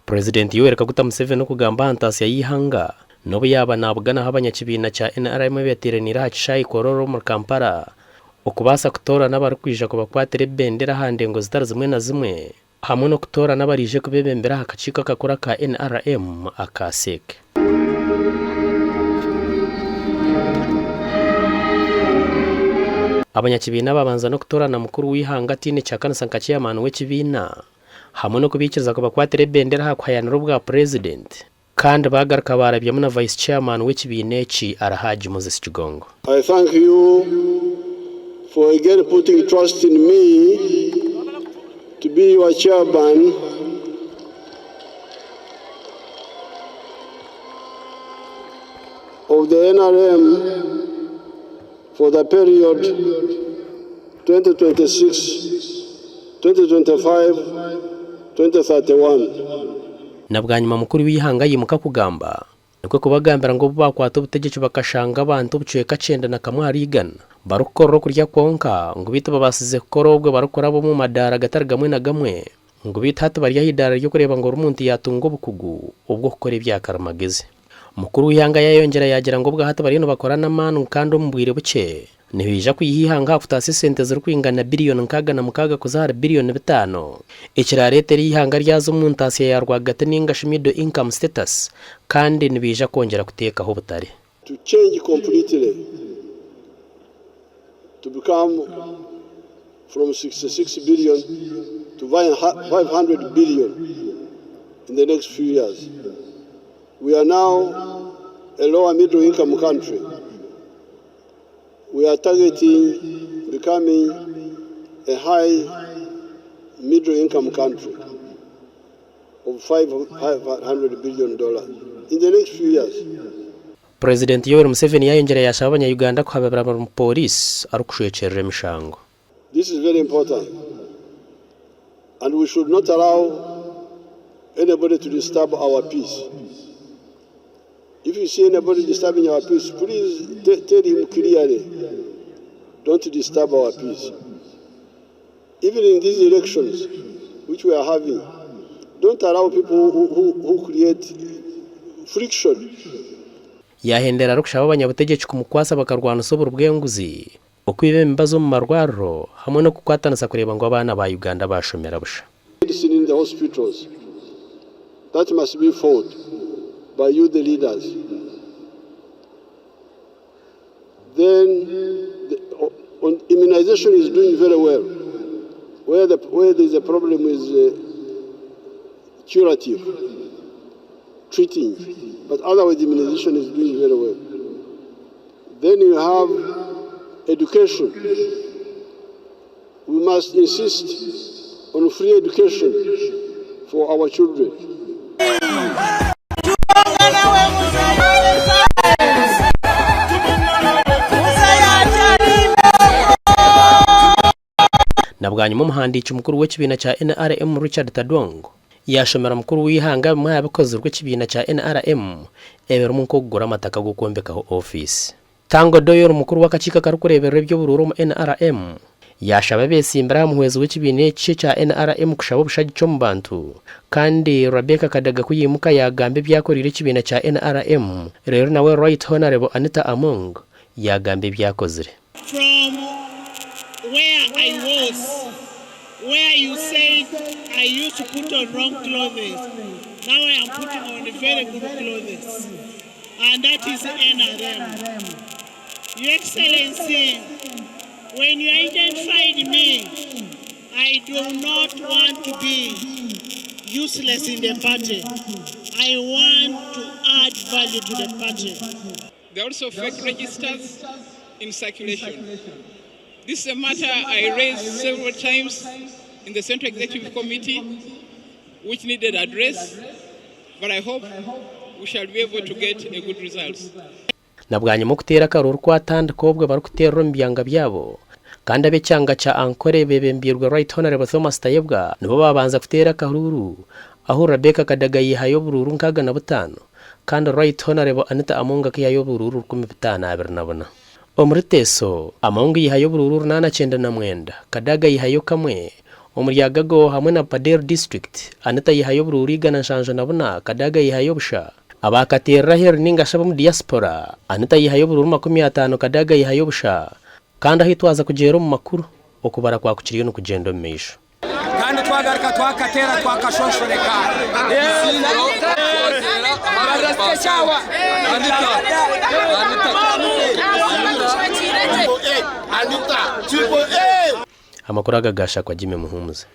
President Yoweri Kaguta Museveni kugamba hantasi yihanga nobu yaba nabugana habanyakibina cha NRM beteranira hacishayi kororo mu Kampala okubasa kutora n'abari kwija kubakwatira bendera hande ngo zitari zimwe na zimwe hamwe no kutora n'abarije kubebembera hakacika kakora ka NRM akaseke. Abanyakibina babanza no kutorana mukuru w'ihanga tine cya Kansanka cy'amanu w'ekibina hamwe no kubikiriza kubakwatira bendera hakwayana rubwa president kandi bagaruka barabye na vice chairman w'ekibina eki Alhaji Moses Kigongo. I thank you for again putting trust in me to be your chairman of the NRM for the period 2026, 2025, 2031. Nabwanyuma mukuru w'ihanga yimuka kugamba niko kubagambira ngo bakwata ubutegetsi bakashanga abantu buceka 9 na kamwe harigana barukoro kurya konka ngo bita babasize korobwe barukora bo mu madara gatari gamwe na gamwe ngo bita hatu bari yahidara ryo kureba ngo umuntu yatungo bukugu ubwo gukora ibyakarumageze. Mukuru w'ihanga yayongera yagira ngo bwa hatu bari no bakorana manu kandi umubwire buke nibija kuyihanga kutasi sente ziri kwingana billion nkaga na mukaga kuzahara billion 5 ikira leta y'ihanga ryazo umuntu asiye yarwagate n'ingashi middle income status kandi nibija kongera kuteka ho butare to change completely to become from 66 billion to 500 billion in the next few years. We are now a lower middle income country. We are targeting becoming a high middle income country of $500 billion in the next few years. President Yoweri Museveni yayongera yasaba abanya-Uganda kuhababira mu police arukushecerera mishango. This is very important and we should not allow anybody to disturb our peace. If you see anybody disturbing our peace, please tell him clearly, don't disturb our peace. Even in these elections, which we are having, don't allow people who create friction. Yahendera rukushaba abanyabutegetsi kumukwasa bakarwana usobora ubwenguzi okwibe imbazo mu marwaro hamwe no kukwatanasa kureba ngo abana ba Uganda bashomera busha. Medicine in the hospitals, that must be fought by you, the leaders. Then immunization is doing very well. Where there is a problem is curative, treating, but otherwise immunization is doing very well. Then you have education. We must insist on free education for our children. Nabwanyuma umuhandiki mukuru w'ekibina cha NRM Richard Tadongo yashomera mukuru w'ihanga mu yabakoze rw'ekibina cha NRM ebera mu kugura amataka gukombekaho office. Tango Doyor mukuru w'akacika karukurebera ibyo bururu mu NRM yashaba besimbara muhwezi w'ekibina cha NRM kushabo bushaji cyo mu bantu kandi Rebecca Kadaga kuyimuka yagambe byakorira ekibina cha NRM rero nawe Right Honorable Anita Among yagambe byakozire. Where I was, where you said I used to put on wrong clothes, now I am putting on very good clothes, and that is NRM. Your Excellency, when you identified me, I do not want to be useless in the party. I want to add value to the party. There are also fake registers in circulation. This is a matter I raised several times in the Central Executive Committee, which needed address, but I hope we shall be able to get a good result. Nabwanyuma kutera karuru kwatanda kobwa barukutera mbiyanga byabo kandi abecyanga cha ankore bebembirwa Right Honorable Thomas Tayebwa nibo babanza kutera karuru aho Rebecca Kadaga yihayo bururu nkaga na butano kandi Right Honorable Anita Amonga kiyayo bururu 15 Omriteso Amonga yihayo bururu 8 na mwenda Kadaga yihayo kamwe Umuryango hamwe na Padere District anita yihayo bururiga na nshanje nabona kadaga yihayo busha abakatera her ninga shaba mu diaspora anita yihayo bururu 50 kadaga yihayo busha kandi ahitwaza kugera mu makuru okubara kwa kuciriyo no kugenda mu misho kandi twagaruka twakatera twakashonshoreka amakuru agagasha kwa Jimmy Muhumuza.